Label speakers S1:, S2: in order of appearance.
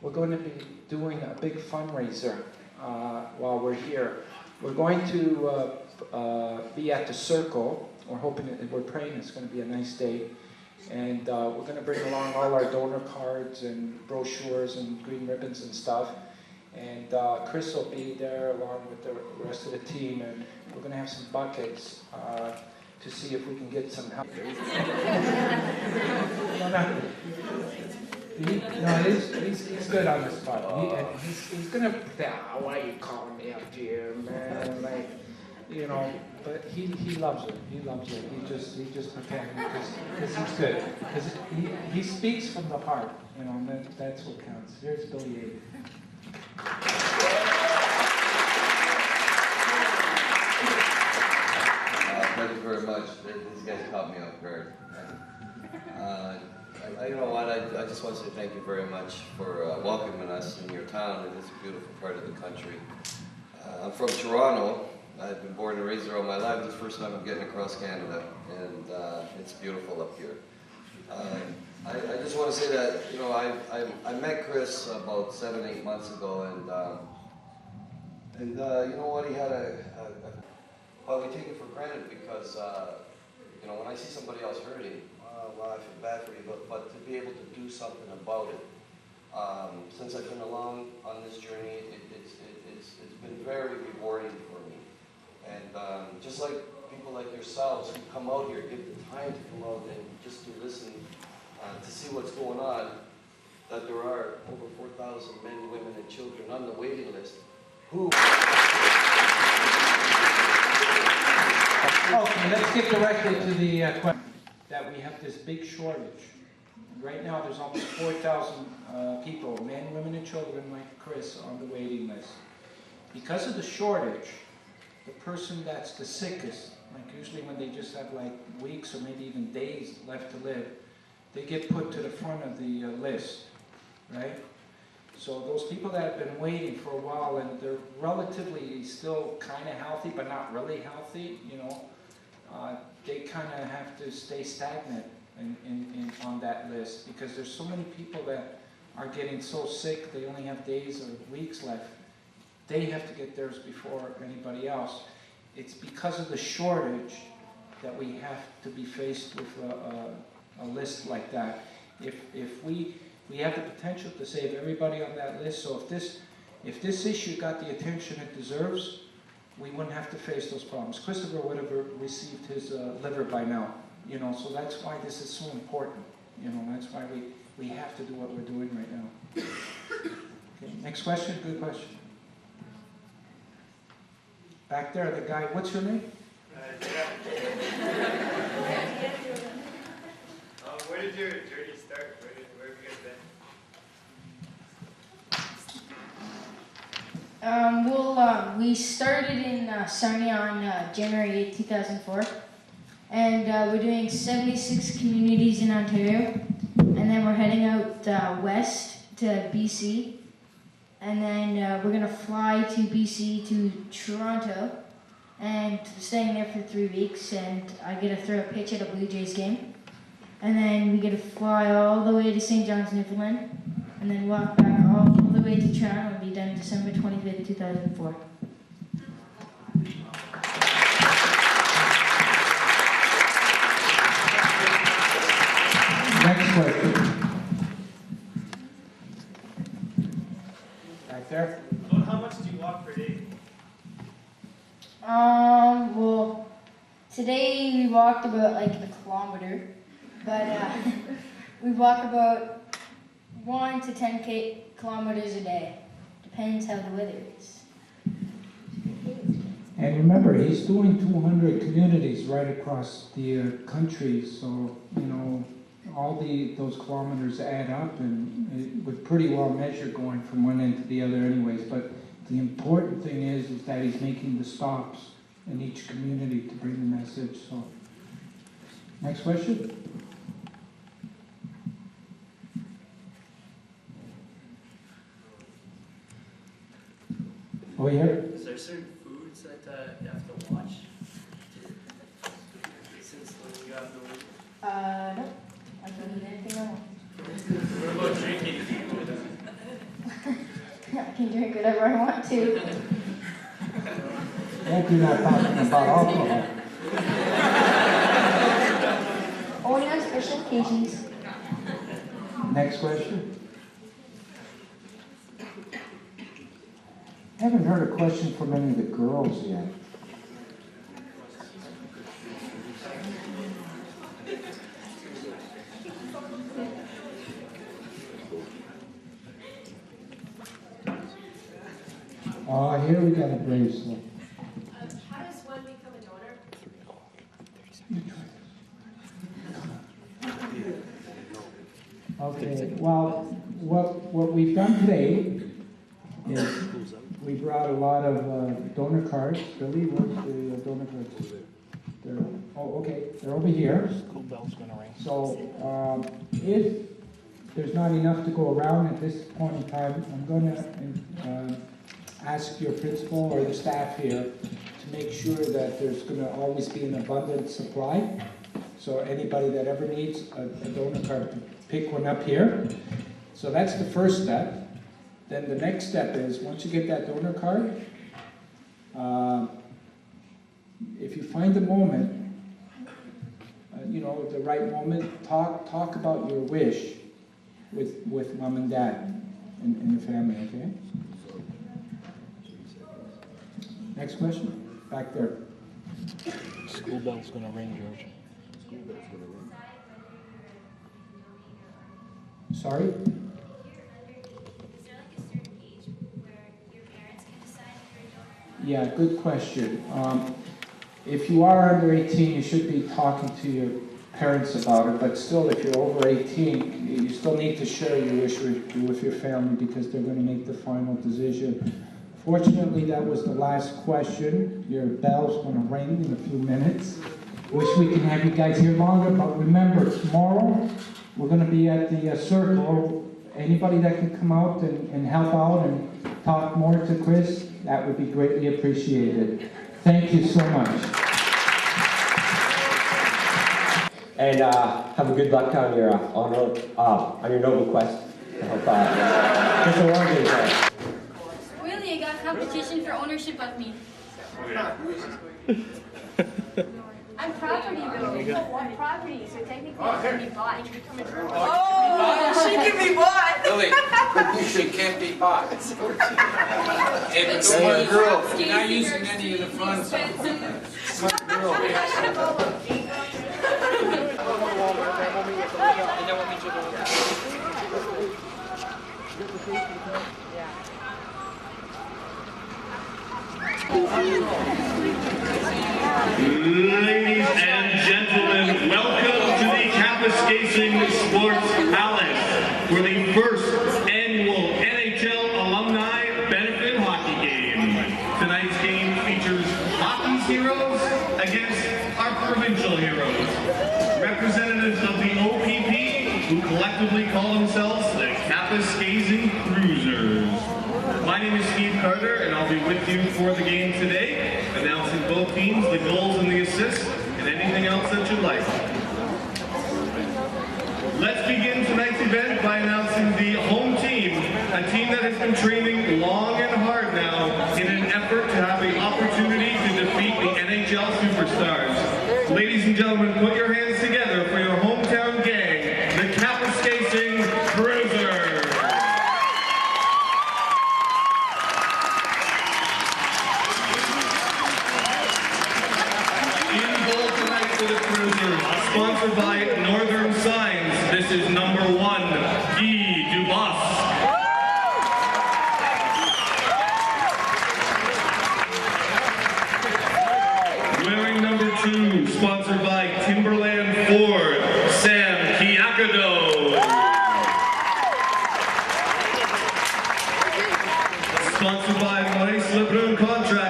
S1: we're going to be doing a big fundraiser while we're here. We're going to be at the Circle. We're praying it's going to be a nice day. And we're going to bring along all our donor cards and brochures and green ribbons and stuff. And Kris will be there along with the rest of the team. And we're going to have some buckets to see if we can get some help. He's good on the spot. He's going to, why are you calling me up here, man? Like, you know, but he loves it. He loves it. He just pretends because he's good. Because he speaks from the heart, you know, and that's what counts. Here's Biliary.
S2: Thank you very much. These guys caught me off guard. You know what? I just want to say thank you very much for welcoming us in your town. It is a beautiful part of the country. I'm from Toronto. I've been born and raised there all my life. This is the first time I'm getting across Canada, and it's beautiful up here. I just want to say that, you know, I met Kris about 7-8 months ago, and you know what? He had well, we take it for granted because, you know, when I see somebody else hurting, well, I feel bad for you, but to be able to do something about it, since I've been along on this journey, it's been very rewarding for me. And just like people like yourselves who come out here, give the time to come out and just to listen, to see what's going on, that there are over 4,000 men, women, and children on the waiting list who...
S1: Okay, let's get directly to the question. That we have this big shortage. Right now there's almost 4,000 people, men, women, and children like Kris, on the waiting list. Because of the shortage, the person that's the sickest, like usually when they just have like weeks or maybe even days left to live, they get put to the front of the list, right? So those people that have been waiting for a while and they're relatively still kind of healthy, but not really healthy, you know, they kind of have to stay stagnant on that list because there's so many people that are getting so sick they only have days or weeks left. They have to get theirs before anybody else. It's because of the shortage that we have to be faced with a list like that. If we have the potential to save everybody on that list, so if this issue got the attention it deserves, we wouldn't have to face those problems. Kristopher would have received his liver by now, you know, so that's why this is so important, you know, that's why we have to do what we're doing right now. Okay, next question, good question. Back there, the guy, what's your name?
S3: Where did your journey start? Where have you guys been?
S4: We started in Sarnia on January 8, 2004, and we're doing 76 communities in Ontario, and then we're heading out west to BC, and then we're going to fly to BC to Toronto, and staying there for 3 weeks, and I get to throw a pitch at a Blue Jays game, and then we get to fly all the way to St. John's, Newfoundland, and then walk back all the way to Toronto and be done December 25th, 2004.
S1: Next question. Back there.
S3: How much do you walk per day?
S4: Well, today we walked about like a kilometer, but we walk about 1 to 10 kilometers a day. Depends how the weather is.
S1: And remember, he's doing 200 communities right across the country, so, you know, all those kilometers add up, and it would pretty well measure going from one end to the other anyways, but the important thing is that he's making the stops in each community to bring the message, so. Next question? Oh, yeah?
S5: Is there certain foods that you have to watch since you have no?
S4: No. I don't eat anything else.
S5: What about drinking?
S4: can drink whatever I want to.
S1: Hope you're not talking about alcohol.
S4: Only on special occasions.
S1: Next question. I haven't heard a question from any of the girls yet. Oh, here we got a brave soul.
S6: How does one become a donor?
S1: Okay, well, what we've done today is we brought a lot of donor cards. Billy, where's the donor cards? Okay, they're over here.
S7: School bell's gonna ring.
S1: So if there's not enough to go around at this point in time, I'm going to ask your principal or the staff here to make sure that there's going to always be an abundant supply. So anybody that ever needs a donor card, to pick one up here. So that's the first step. Then the next step is, once you get that donor card, if you find the moment, the right moment, talk about your wish with mom and dad and the family, okay? Next question, back there.
S7: School bell's gonna ring, George.
S1: Sorry?
S6: Is there like a certain age where your parents can decide if you're a donor?
S1: Yeah, good question. If you are under 18, you should be talking to your parents about it, but still, if you're over 18, you still need to share your wish with your family because they're going to make the final decision. Fortunately, that was the last question. Your bell's going to ring in a few minutes. Wish we can have you guys here longer, but remember, tomorrow we're going to be at the circle. Anybody that can come out and help out and talk more to Kris, that would be greatly appreciated. Thank you so much.
S8: And have a good luck on your on your noble quest to help get the organs there.
S6: Willie, I got a competition for ownership of me. I'm property though. You want property, so technically I can be bought.
S9: Oh, she can be bought.
S10: Billy, she can't be bought. Hey, but don't worry, you're not using any of the funds. Smart girl.
S11: Ladies and gentlemen, welcome to the Kapuskasing Sports Palace for the first annual NHL Alumni Benefit Hockey Game. Tonight's game features hockey's heroes against our provincial heroes, representatives of the OPP who collectively call themselves the Kapuskasing Cruisers. My name is Steve Carter, and I'll be with you for the game today, announcing both teams, the goals and the assists, and anything else that you'd like. Let's begin tonight's event by announcing the home team, a team that has been training long and hard now in an effort to have the opportunity to defeat the NHL superstars. Ladies and gentlemen, put your hands together for your hometown gang, the Kapuskasing Cruisers. Sponsored by Northern Signs, this is number 1, Guy Dubas. Wearing number 2, sponsored by Timberland Ford, Sam Kiakado. Sponsored by Maurice Lebrun Contract.